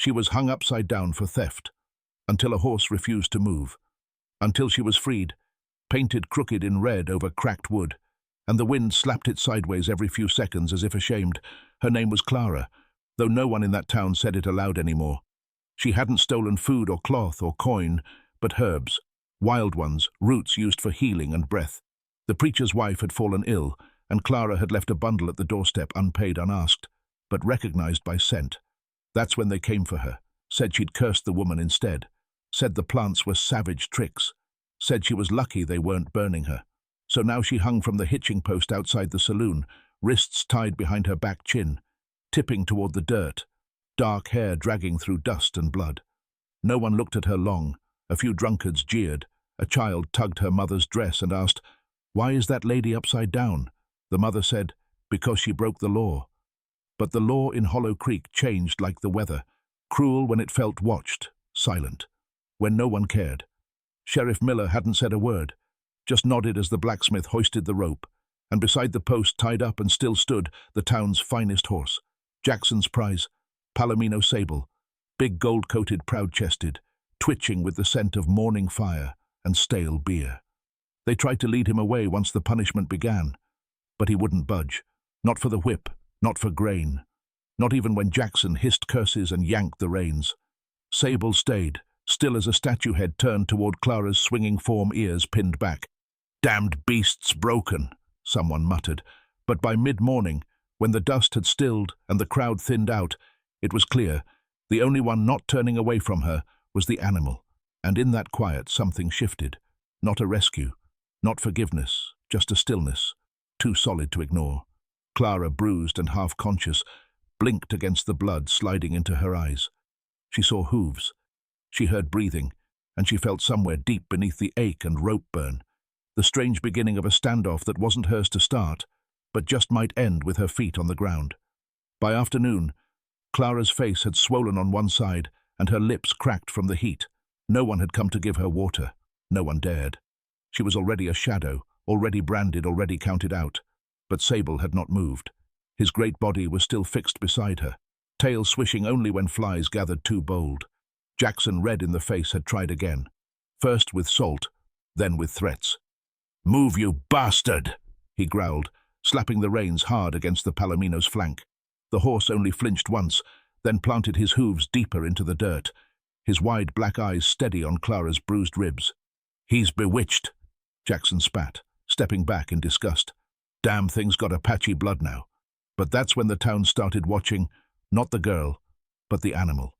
She was hung upside down for theft, until a horse refused to move, until she was freed, painted crooked in red over cracked wood, and the wind slapped it sideways every few seconds as if ashamed. Her name was Clara, though no one in that town said it aloud anymore. She hadn't stolen food or cloth or coin, but herbs, wild ones, roots used for healing and breath. The preacher's wife had fallen ill, and Clara had left a bundle at the doorstep, unpaid, unasked, but recognized by scent. That's when they came for her, said she'd cursed the woman instead, said the plants were savage tricks, said she was lucky they weren't burning her. So now she hung from the hitching post outside the saloon, wrists tied behind her back chin, tipping toward the dirt, dark hair dragging through dust and blood. No one looked at her long. A few drunkards jeered. A child tugged her mother's dress and asked, "Why is that lady upside down?" The mother said, "Because she broke the law." But the law in Hollow Creek changed like the weather, cruel when it felt watched, silent, when no one cared. Sheriff Miller hadn't said a word, just nodded as the blacksmith hoisted the rope, and beside the post, tied up and still, stood the town's finest horse, Jackson's prize, Palomino Sable, big gold-coated, proud-chested, twitching with the scent of morning fire and stale beer. They tried to lead him away once the punishment began, but he wouldn't budge, not for the whip, not for grain, not even when Jackson hissed curses and yanked the reins. Sable stayed, still as a statue head turned toward Clara's swinging form, ears pinned back. "Damned beast's broken," someone muttered, but by mid-morning, when the dust had stilled and the crowd thinned out, it was clear the only one not turning away from her was the animal, and in that quiet something shifted. Not a rescue, not forgiveness, just a stillness, too solid to ignore. Clara, bruised and half-conscious, blinked against the blood sliding into her eyes. She saw hooves. She heard breathing, and she felt somewhere deep beneath the ache and rope burn, the strange beginning of a standoff that wasn't hers to start, but just might end with her feet on the ground. By afternoon, Clara's face had swollen on one side and her lips cracked from the heat. No one had come to give her water. No one dared. She was already a shadow, already branded, already counted out. But Sable had not moved. His great body was still fixed beside her, tail swishing only when flies gathered too bold. Jackson, red in the face, had tried again, first with salt, then with threats. "Move, you bastard!" he growled, slapping the reins hard against the Palomino's flank. The horse only flinched once, then planted his hooves deeper into the dirt, his wide black eyes steady on Clara's bruised ribs. "He's bewitched," Jackson spat, stepping back in disgust. "Damn thing's got a patchy blood now." But that's when the town started watching, not the girl, but the animal.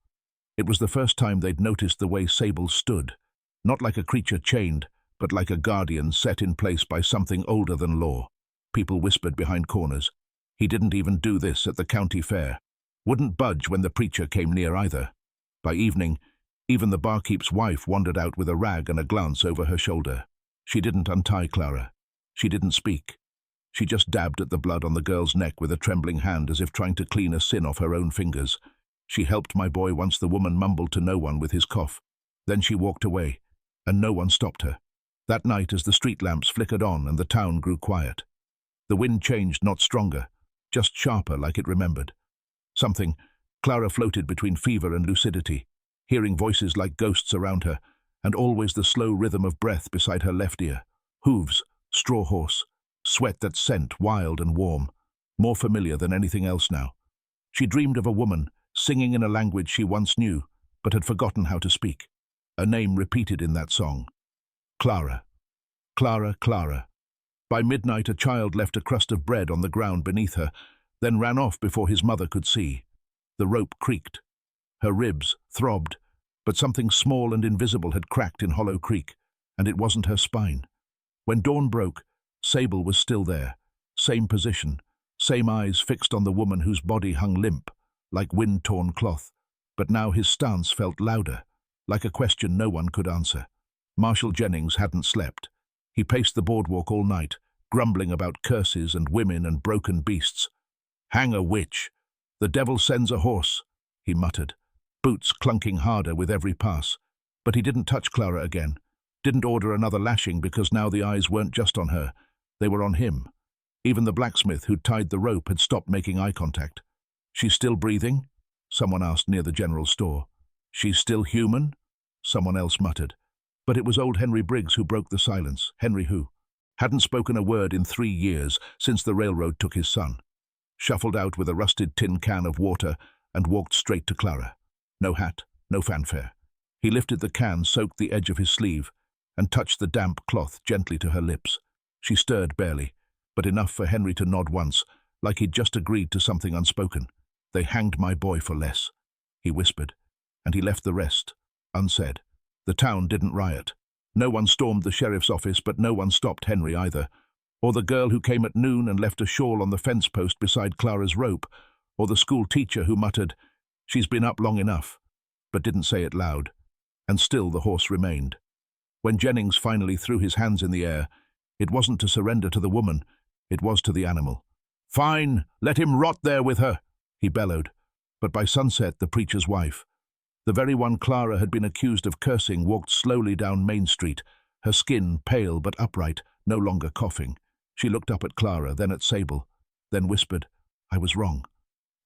It was the first time they'd noticed the way Sable stood, not like a creature chained, but like a guardian set in place by something older than law. People whispered behind corners. He didn't even do this at the county fair. Wouldn't budge when the preacher came near either. By evening, even the barkeep's wife wandered out with a rag and a glance over her shoulder. She didn't untie Clara. She didn't speak. She just dabbed at the blood on the girl's neck with a trembling hand, as if trying to clean a sin off her own fingers. "She helped my boy once," the woman mumbled to no one with his cough. Then she walked away, and no one stopped her. That night, as the street lamps flickered on and the town grew quiet, the wind changed, not stronger, just sharper, like it remembered. Something. Clara floated between fever and lucidity, hearing voices like ghosts around her, and always the slow rhythm of breath beside her left ear. Hooves, straw horse, sweat that sent, wild and warm, more familiar than anything else now. She dreamed of a woman, singing in a language she once knew, but had forgotten how to speak. A name repeated in that song. Clara. Clara, Clara. By midnight, a child left a crust of bread on the ground beneath her, then ran off before his mother could see. The rope creaked. Her ribs throbbed, but something small and invisible had cracked in Hollow Creek, and it wasn't her spine. When dawn broke, Sable was still there, same position, same eyes fixed on the woman whose body hung limp, like wind-torn cloth, but now his stance felt louder, like a question no one could answer. Marshal Jennings hadn't slept. He paced the boardwalk all night, grumbling about curses and women and broken beasts. "Hang a witch! The devil sends a horse," he muttered, boots clunking harder with every pass. But he didn't touch Clara again, didn't order another lashing, because now the eyes weren't just on her, they were on him. Even the blacksmith who'd tied the rope had stopped making eye contact. "She's still breathing?" Someone asked near the general store. She's still human? Someone else muttered. But it was old Henry Briggs who broke the silence. Henry who hadn't spoken a word in 3 years since the railroad took his son. Shuffled out with a rusted tin can of water and walked straight to Clara. No hat, no fanfare. He lifted the can, soaked the edge of his sleeve, and touched the damp cloth gently to her lips. She stirred barely, but enough for Henry to nod once, like he'd just agreed to something unspoken. They hanged my boy for less, he whispered, and he left the rest unsaid. The town didn't riot. No one stormed the sheriff's office, but no one stopped Henry either. Or the girl who came at noon and left a shawl on the fence post beside Clara's rope, or the school teacher who muttered, "She's been up long enough," but didn't say it loud. And still the horse remained. When Jennings finally threw his hands in the air, it wasn't to surrender to the woman, it was to the animal. "Fine, let him rot there with her," he bellowed. But by sunset, the preacher's wife, the very one Clara had been accused of cursing, walked slowly down Main Street, her skin pale but upright, no longer coughing. She looked up at Clara, then at Sable, then whispered, "I was wrong."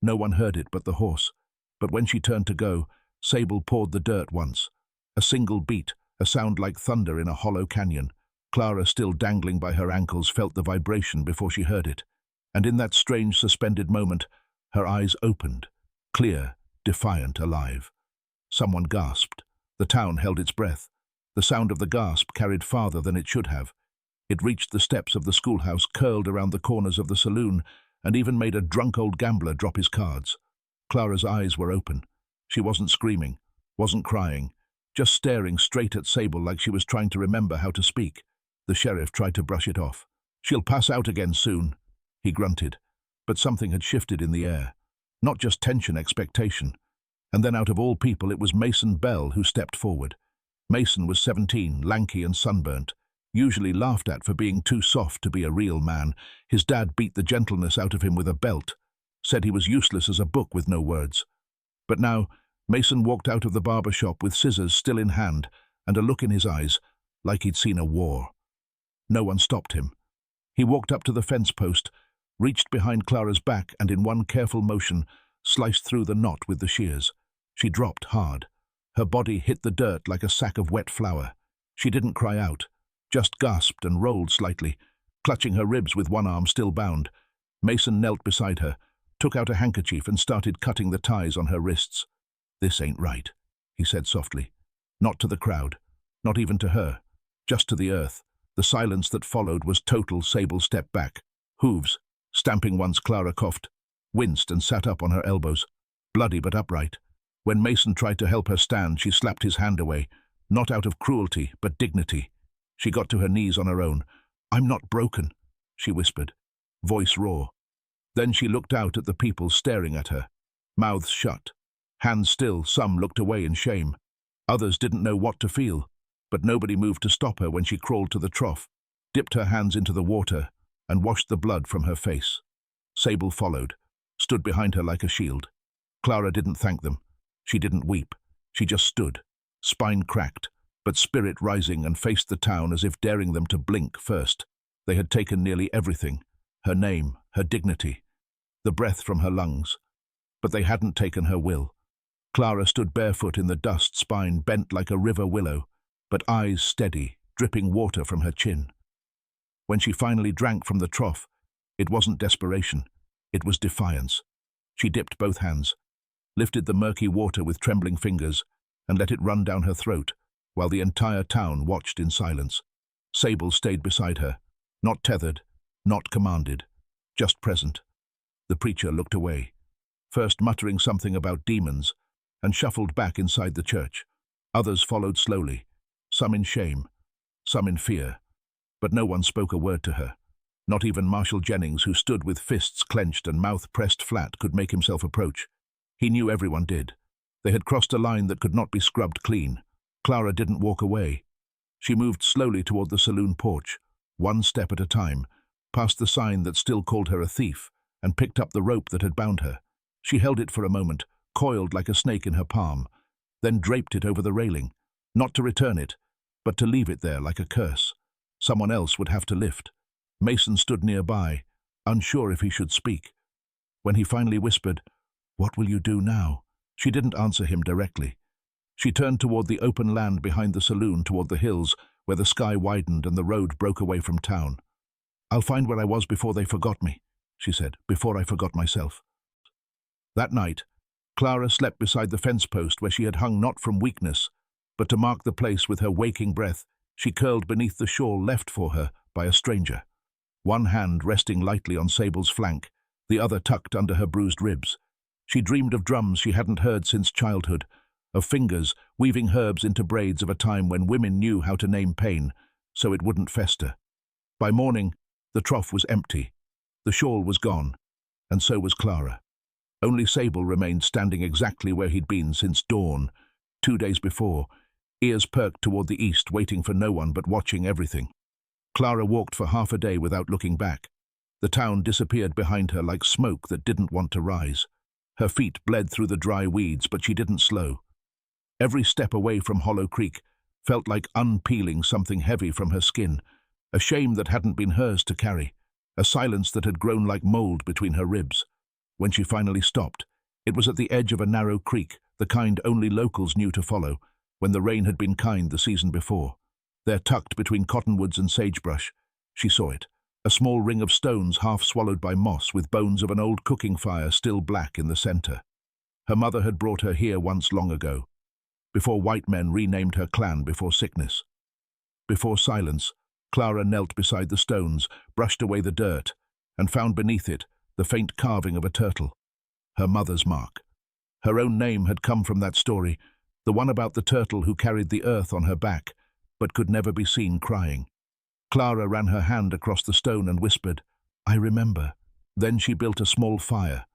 No one heard it but the horse, but when she turned to go, Sable pawed the dirt once. A single beat, a sound like thunder in a hollow canyon. Clara, still dangling by her ankles, felt the vibration before she heard it. And in that strange suspended moment, her eyes opened, clear, defiant, alive. Someone gasped. The town held its breath. The sound of the gasp carried farther than it should have. It reached the steps of the schoolhouse, curled around the corners of the saloon, and even made a drunk old gambler drop his cards. Clara's eyes were open. She wasn't screaming, wasn't crying, just staring straight at Sable like she was trying to remember how to speak. The sheriff tried to brush it off. "She'll pass out again soon," he grunted. But something had shifted in the air. Not just tension, expectation. And then out of all people, it was Mason Bell who stepped forward. Mason was 17, lanky and sunburnt. Usually laughed at for being too soft to be a real man. His dad beat the gentleness out of him with a belt, said he was useless as a book with no words. But now, Mason walked out of the barber shop with scissors still in hand and a look in his eyes, like he'd seen a war. No one stopped him. He walked up to the fence post, reached behind Clara's back and in one careful motion sliced through the knot with the shears. She dropped hard. Her body hit the dirt like a sack of wet flour. She didn't cry out, just gasped and rolled slightly, clutching her ribs with one arm still bound. Mason knelt beside her, took out a handkerchief and started cutting the ties on her wrists. "This ain't right," he said softly. Not to the crowd, not even to her, just to the earth. The silence that followed was total. Sable stepped back. Hooves, stamping once. Clara coughed, winced and sat up on her elbows, bloody but upright. When Mason tried to help her stand, she slapped his hand away, not out of cruelty, but dignity. She got to her knees on her own. "I'm not broken," she whispered, voice raw. Then she looked out at the people staring at her, mouths shut, hands still. Some looked away in shame. Others didn't know what to feel, but nobody moved to stop her when she crawled to the trough, dipped her hands into the water, and washed the blood from her face. Sable followed, stood behind her like a shield. Clara didn't thank them. She didn't weep. She just stood, spine cracked, but spirit rising, and faced the town as if daring them to blink first. They had taken nearly everything, her name, her dignity, the breath from her lungs. But they hadn't taken her will. Clara stood barefoot in the dust, spine bent like a river willow, but eyes steady, dripping water from her chin. When she finally drank from the trough, it wasn't desperation, it was defiance. She dipped both hands, lifted the murky water with trembling fingers, and let it run down her throat, while the entire town watched in silence. Sable stayed beside her, not tethered, not commanded, just present. The preacher looked away, first muttering something about demons, and shuffled back inside the church. Others followed slowly, some in shame, some in fear, but no one spoke a word to her. Not even Marshal Jennings, who stood with fists clenched and mouth pressed flat, could make himself approach. He knew everyone did. They had crossed a line that could not be scrubbed clean. Clara didn't walk away. She moved slowly toward the saloon porch, one step at a time, past the sign that still called her a thief, and picked up the rope that had bound her. She held it for a moment, coiled like a snake in her palm, then draped it over the railing, not to return it, but to leave it there like a curse. Someone else would have to lift. Mason stood nearby, unsure if he should speak. When he finally whispered, "What will you do now?" She didn't answer him directly. She turned toward the open land behind the saloon, toward the hills, where the sky widened and the road broke away from town. "I'll find where I was before they forgot me," she said, "before I forgot myself." That night, Clara slept beside the fence post where she had hung not from weakness, but to mark the place with her waking breath. She curled beneath the shawl left for her by a stranger, one hand resting lightly on Sable's flank, the other tucked under her bruised ribs. She dreamed of drums she hadn't heard since childhood, of fingers weaving herbs into braids of a time when women knew how to name pain, so it wouldn't fester. By morning, the trough was empty. The shawl was gone, and so was Clara. Only Sable remained standing exactly where he'd been since dawn, 2 days before, ears perked toward the east, waiting for no one but watching everything. Clara walked for half a day without looking back. The town disappeared behind her like smoke that didn't want to rise. Her feet bled through the dry weeds, but she didn't slow. Every step away from Hollow Creek felt like unpeeling something heavy from her skin, a shame that hadn't been hers to carry, a silence that had grown like mold between her ribs. When she finally stopped, it was at the edge of a narrow creek, the kind only locals knew to follow, when the rain had been kind the season before. There, tucked between cottonwoods and sagebrush, she saw it, a small ring of stones half swallowed by moss, with bones of an old cooking fire still black in the center. Her mother had brought her here once long ago, before white men renamed her clan, before sickness. Before silence, Clara knelt beside the stones, brushed away the dirt, and found beneath it the faint carving of a turtle. Her mother's mark. Her own name had come from that story, the one about the turtle who carried the earth on her back, but could never be seen crying. Clara ran her hand across the stone and whispered, "I remember." Then she built a small fire,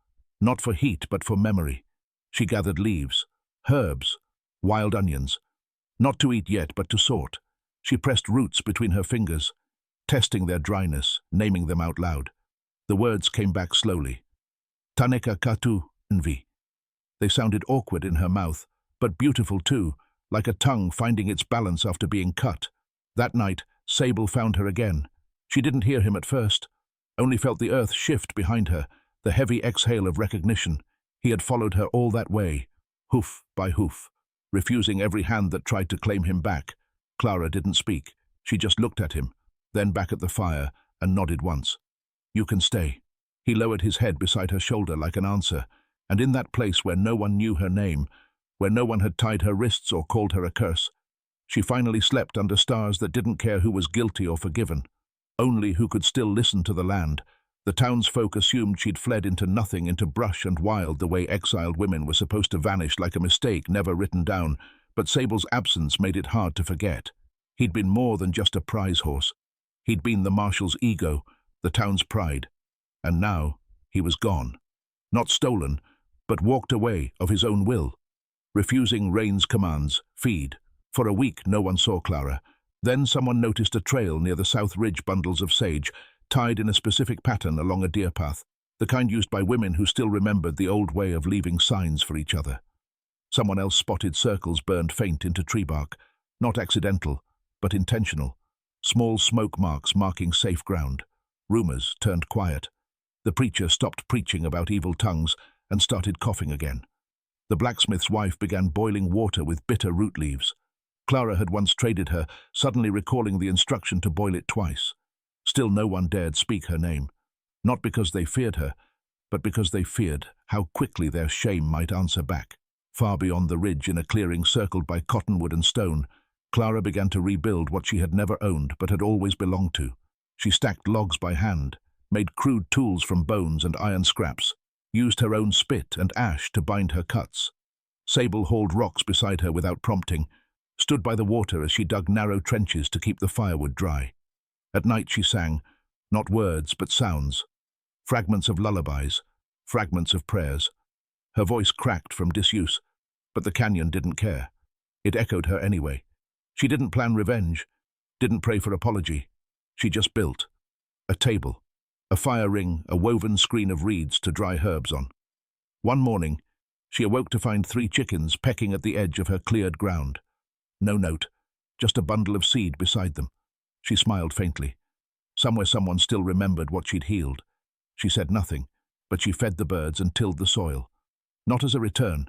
not for heat but for memory. She gathered leaves, herbs, wild onions, not to eat yet but to sort. She pressed roots between her fingers, testing their dryness, naming them out loud. The words came back slowly. Taneka katu nvi. They sounded awkward in her mouth, but beautiful too, like a tongue finding its balance after being cut. That night, Sable found her again. She didn't hear him at first, only felt the earth shift behind her, the heavy exhale of recognition. He had followed her all that way, hoof by hoof, refusing every hand that tried to claim him back. Clara didn't speak. She just looked at him, then back at the fire, and nodded once. "You can stay." He lowered his head beside her shoulder like an answer, and in that place where no one knew her name, where no one had tied her wrists or called her a curse, she finally slept under stars that didn't care who was guilty or forgiven, only who could still listen to the land. The townsfolk assumed she'd fled into nothing, into brush and wild, the way exiled women were supposed to vanish, like a mistake never written down, but Sable's absence made it hard to forget. He'd been more than just a prize horse. He'd been the marshal's ego, the town's pride, and now he was gone. Not stolen, but walked away of his own will, refusing Rain's commands, feed. For a week no one saw Clara. Then someone noticed a trail near the South Ridge, bundles of sage, tied in a specific pattern along a deer path, the kind used by women who still remembered the old way of leaving signs for each other. Someone else spotted circles burned faint into tree bark, not accidental, but intentional, small smoke marks marking safe ground. Rumors turned quiet. The preacher stopped preaching about evil tongues and started coughing again. The blacksmith's wife began boiling water with bitter root leaves. Clara had once traded her, suddenly recalling the instruction to boil it twice. Still no one dared speak her name, not because they feared her, but because they feared how quickly their shame might answer back. Far beyond the ridge, in a clearing circled by cottonwood and stone, Clara began to rebuild what she had never owned but had always belonged to. She stacked logs by hand, made crude tools from bones and iron scraps, used her own spit and ash to bind her cuts. Sable hauled rocks beside her without prompting, stood by the water as she dug narrow trenches to keep the firewood dry. At night she sang, not words but sounds, fragments of lullabies, fragments of prayers. Her voice cracked from disuse, but the canyon didn't care. It echoed her anyway. She didn't plan revenge, didn't pray for apology. She just built a table, a fire ring, a woven screen of reeds to dry herbs on. One morning, she awoke to find 3 chickens pecking at the edge of her cleared ground. No note, just a bundle of seed beside them. She smiled faintly. Somewhere someone still remembered what she'd healed. She said nothing, but she fed the birds and tilled the soil. Not as a return,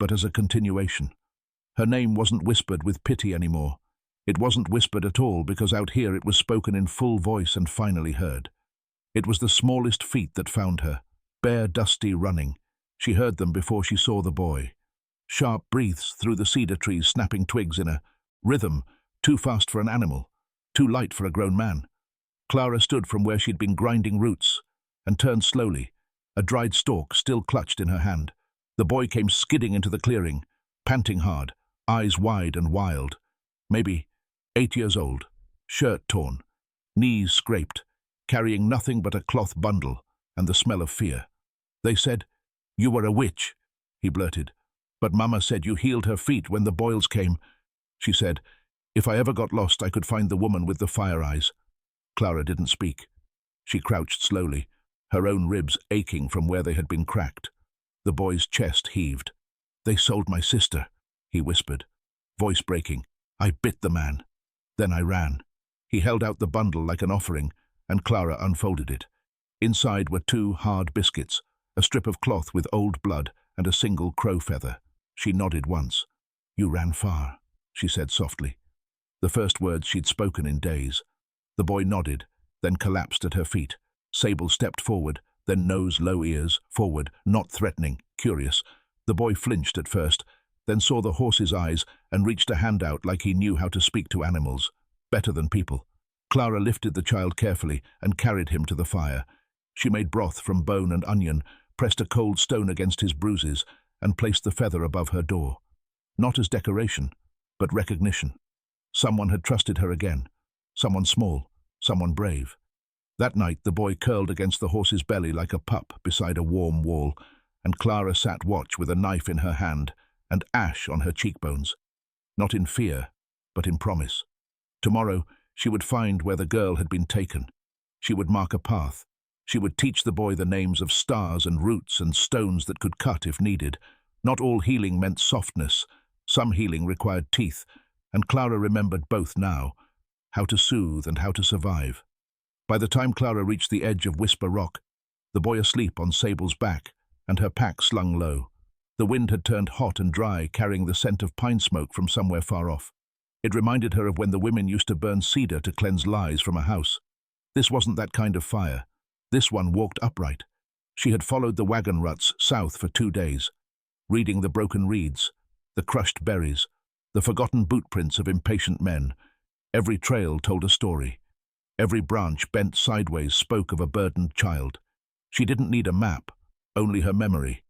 but as a continuation. Her name wasn't whispered with pity anymore. It wasn't whispered at all, because out here it was spoken in full voice and finally heard. It was the smallest feet that found her, bare, dusty, running. She heard them before she saw the boy. Sharp breaths through the cedar trees, snapping twigs in a rhythm, too fast for an animal, too light for a grown man. Clara stood from where she'd been grinding roots and turned slowly, a dried stalk still clutched in her hand. The boy came skidding into the clearing, panting hard, eyes wide and wild. Maybe 8 years old, shirt torn, knees scraped, carrying nothing but a cloth bundle and the smell of fear. "They said you were a witch," he blurted. "But Mama said you healed her feet when the boils came." She said, "If I ever got lost, I could find the woman with the fire eyes." Clara didn't speak. She crouched slowly, her own ribs aching from where they had been cracked. The boy's chest heaved. "They sold my sister," he whispered, voice breaking. "I bit the man. Then I ran." He held out the bundle like an offering, and Clara unfolded it. Inside were 2 hard biscuits, a strip of cloth with old blood, and a single crow feather. She nodded once. "You ran far," she said softly. The first words she'd spoken in days. The boy nodded, then collapsed at her feet. Sable stepped forward, then nose, low ears, forward, not threatening, curious. The boy flinched at first, then saw the horse's eyes and reached a hand out like he knew how to speak to animals, better than people. Clara lifted the child carefully and carried him to the fire. She made broth from bone and onion, pressed a cold stone against his bruises, and placed the feather above her door. Not as decoration, but recognition. Someone had trusted her again. Someone small, someone brave. That night the boy curled against the horse's belly like a pup beside a warm wall, and Clara sat watch with a knife in her hand and ash on her cheekbones. Not in fear, but in promise. Tomorrow she would find where the girl had been taken. She would mark a path. She would teach the boy the names of stars and roots and stones that could cut if needed. Not all healing meant softness. Some healing required teeth, and Clara remembered both now, how to soothe and how to survive. By the time Clara reached the edge of Whisper Rock, the boy asleep on Sable's back and her pack slung low. The wind had turned hot and dry, carrying the scent of pine smoke from somewhere far off. It reminded her of when the women used to burn cedar to cleanse lies from a house. This wasn't that kind of fire. This one walked upright. She had followed the wagon ruts south for 2 days, reading the broken reeds, the crushed berries, the forgotten bootprints of impatient men. Every trail told a story. Every branch bent sideways spoke of a burdened child. She didn't need a map, only her memory,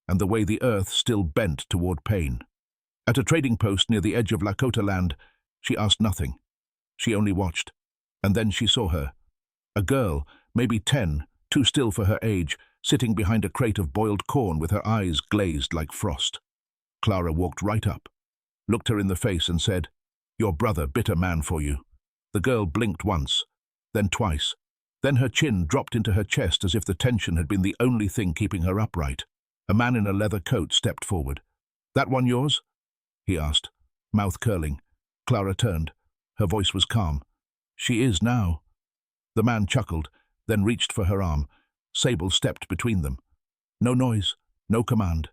and the way the earth still bent toward pain. At a trading post near the edge of Lakota land, she asked nothing. She only watched. And then she saw her. A girl, maybe 10, too still for her age, sitting behind a crate of boiled corn with her eyes glazed like frost. Clara walked right up, looked her in the face and said, "Your brother bit a man for you." The girl blinked once, then twice. Then her chin dropped into her chest as if the tension had been the only thing keeping her upright. A man in a leather coat stepped forward. "That one yours?" he asked, mouth curling. Clara turned. Her voice was calm. "She is now." The man chuckled, then reached for her arm. Sable stepped between them. No noise, no command,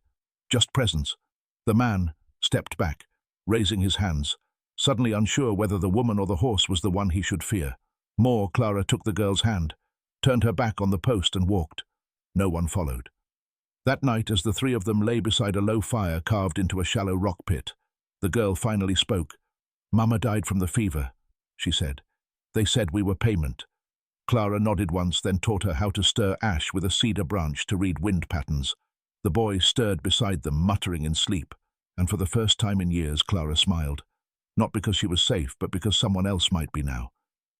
just presence. The man stepped back, raising his hands, suddenly unsure whether the woman or the horse was the one he should fear. More, Clara took the girl's hand, turned her back on the post and walked. No one followed. That night, as the 3 of them lay beside a low fire carved into a shallow rock pit, the girl finally spoke. "Mama died from the fever," she said. "They said we were payment." Clara nodded once, then taught her how to stir ash with a cedar branch to read wind patterns. The boy stirred beside them, muttering in sleep, and for the first time in years Clara smiled. Not because she was safe, but because someone else might be now.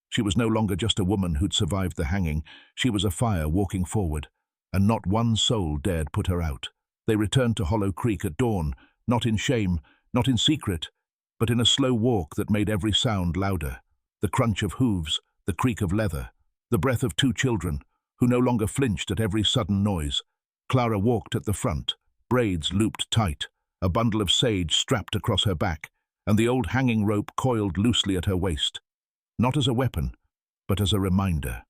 She was no longer just a woman who'd survived the hanging. She was a fire walking forward, and not one soul dared put her out. They returned to Hollow Creek at dawn, not in shame, not in secret, but in a slow walk that made every sound louder. The crunch of hooves, the creak of leather, the breath of 2 children, who no longer flinched at every sudden noise. Clara walked at the front, braids looped tight, a bundle of sage strapped across her back, and the old hanging rope coiled loosely at her waist. Not as a weapon, but as a reminder.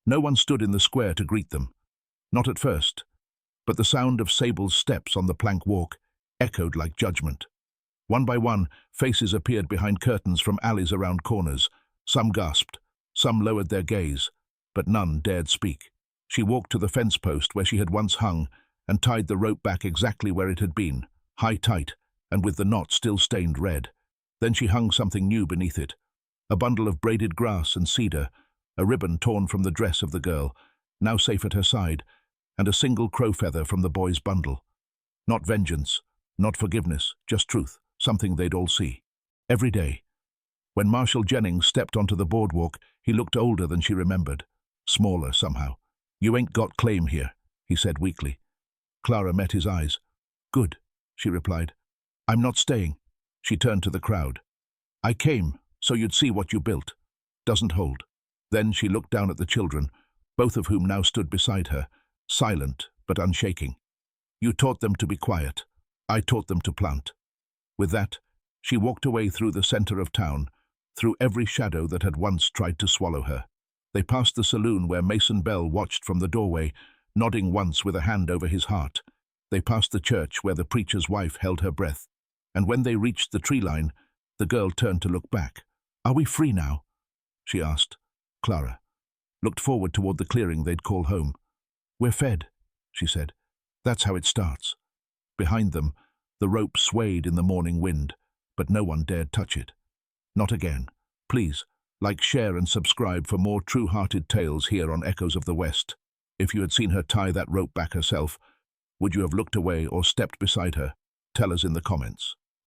No one stood in the square to greet them. Not at first, but the sound of Sable's steps on the plank walk echoed like judgment. One by one, faces appeared behind curtains from alleys around corners. Some gasped, some lowered their gaze, but none dared speak. She walked to the fence post where she had once hung and tied the rope back exactly where it had been, high tight, and with the knot still stained red. Then she hung something new beneath it, a bundle of braided grass and cedar, a ribbon torn from the dress of the girl, now safe at her side, and a single crow feather from the boy's bundle. Not vengeance, not forgiveness, just truth, something they'd all see. Every day. When Marshal Jennings stepped onto the boardwalk, he looked older than she remembered, smaller somehow. "You ain't got claim here," he said weakly. Clara met his eyes. "Good," she replied. "I'm not staying." She turned to the crowd. "I came so you'd see what you built. Doesn't hold." Then she looked down at the children, both of whom now stood beside her, silent but unshaking. "You taught them to be quiet. I taught them to plant." With that, she walked away through the center of town, through every shadow that had once tried to swallow her. They passed the saloon where Mason Bell watched from the doorway, nodding once with a hand over his heart. They passed the church where the preacher's wife held her breath. And when they reached the tree line, the girl turned to look back. "Are we free now?" she asked. Clara looked forward toward the clearing they'd call home. "We're fed," she said. "That's how it starts." Behind them, the rope swayed in the morning wind, but no one dared touch it. Not again. Please, like, share and subscribe for more true-hearted tales here on Echoes of the West. If you had seen her tie that rope back herself, would you have looked away or stepped beside her? Tell us in the comments.